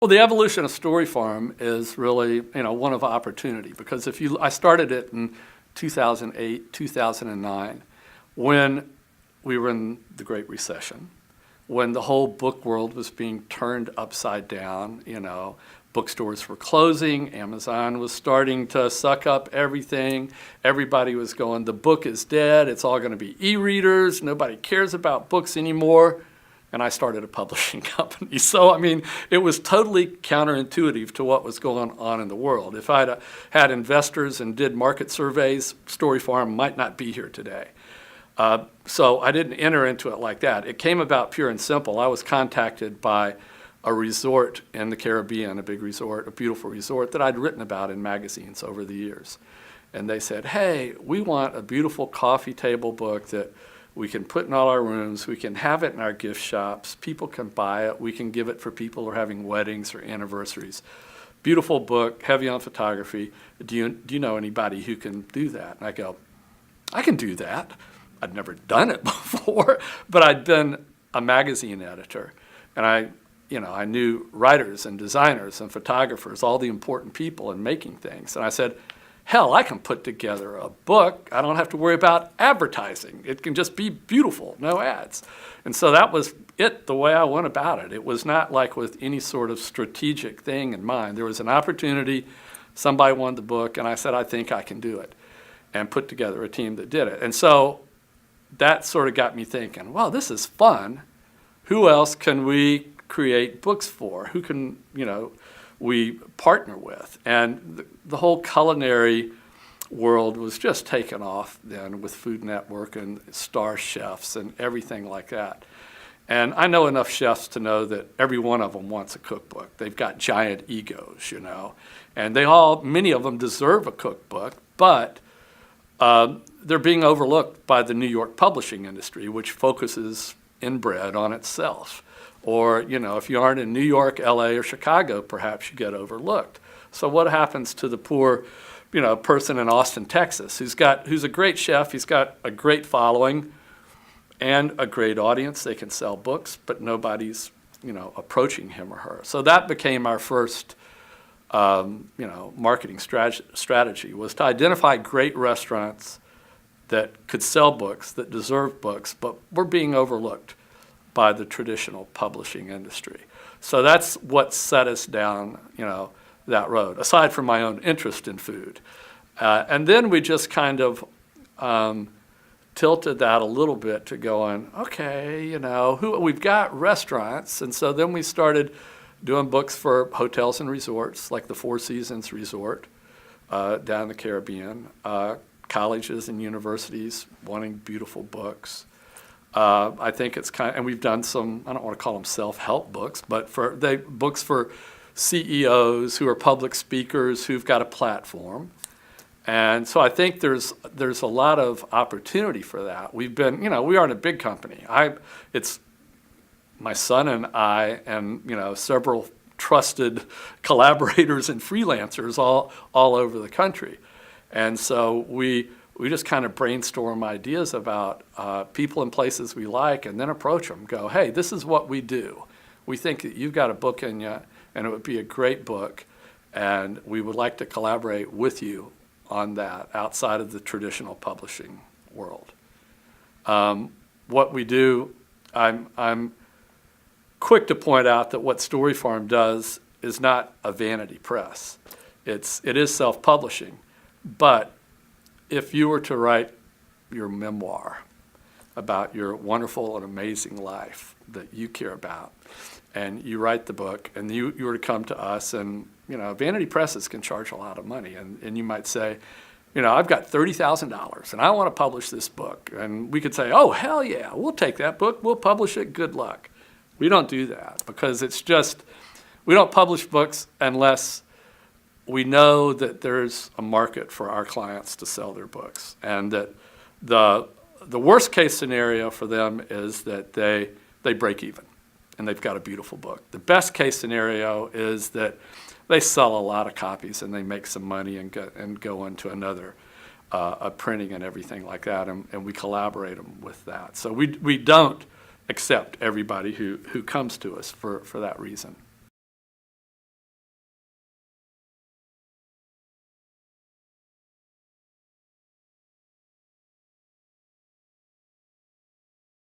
Well, the evolution of Story Farm is really, one of opportunity, because I started it in 2008, 2009, when we were in the Great Recession, when the whole book world was being turned upside down. Bookstores were closing, Amazon was starting to suck up everything. Everybody was going, the book is dead, it's all going to be e-readers, nobody cares about books anymore. And I started a publishing company. So, it was totally counterintuitive to what was going on in the world. If I'd had investors and did market surveys, Story Farm might not be here today. So I didn't enter into it like that. It came about pure and simple. I was contacted by a resort in the Caribbean, a big resort, a beautiful resort that I'd written about in magazines over the years. And they said, hey, we want a beautiful coffee table book that we can put in all our rooms, we can have it in our gift shops, people can buy it, we can give it for people who are having weddings or anniversaries. Beautiful book, heavy on photography. Do you know anybody who can do that? And I go, I can do that. I'd never done it before, but I'd been a magazine editor, and I knew writers and designers and photographers, all the important people in making things. And I said, hell, I can put together a book. I don't have to worry about advertising. It can just be beautiful, no ads. And so that was it, the way I went about it. It was not like with any sort of strategic thing in mind. There was an opportunity, somebody wanted the book, and I said, I think I can do it, and put together a team that did it. And so that sort of got me thinking, well, this is fun. Who else can we create books for? Who can, we partner with? And the whole culinary world was just taken off then with Food Network and star chefs and everything like that. And I know enough chefs to know that every one of them wants a cookbook. They've got giant egos, and many of them deserve a cookbook, but they're being overlooked by the New York publishing industry, which focuses inbred on itself. Or, if you aren't in New York, LA, or Chicago, perhaps you get overlooked. So what happens to the poor, person in Austin, Texas, who's a great chef, he's got a great following and a great audience, they can sell books, but nobody's, approaching him or her. So that became our first, marketing strategy, was to identify great restaurants that could sell books, that deserve books, but were being overlooked by the traditional publishing industry. So that's what set us down, that road, aside from my own interest in food. And then we just kind of tilted that a little bit to going, okay, we've got restaurants, and so then we started doing books for hotels and resorts, like the Four Seasons Resort down in the Caribbean, colleges and universities wanting beautiful books. I think it's and we've done some, I don't want to call them self-help books, but books for CEOs who are public speakers who've got a platform. And so I think there's a lot of opportunity for that. We've been, we aren't a big company. It's my son and I and, several trusted collaborators and freelancers all over the country. And so we just kind of brainstorm ideas about people and places we like, and then approach them, go, hey, this is what we do. We think that you've got a book in you, and it would be a great book, and we would like to collaborate with you on that outside of the traditional publishing world. What we do, I'm quick to point out that what Story Farm does is not a vanity press. It is self-publishing, but if you were to write your memoir about your wonderful and amazing life that you care about, and you write the book, and you were to come to us, and vanity presses can charge a lot of money, and you might say, I've got $30,000 and I want to publish this book, and we could say, oh, hell yeah, we'll take that book, we'll publish it, good luck. We don't do that, because we don't publish books unless we know that there's a market for our clients to sell their books, and that the worst case scenario for them is that they break even and they've got a beautiful book. The best case scenario is that they sell a lot of copies and they make some money and go into another printing and everything like that, and we collaborate them with that. So we don't accept everybody who comes to us for that reason.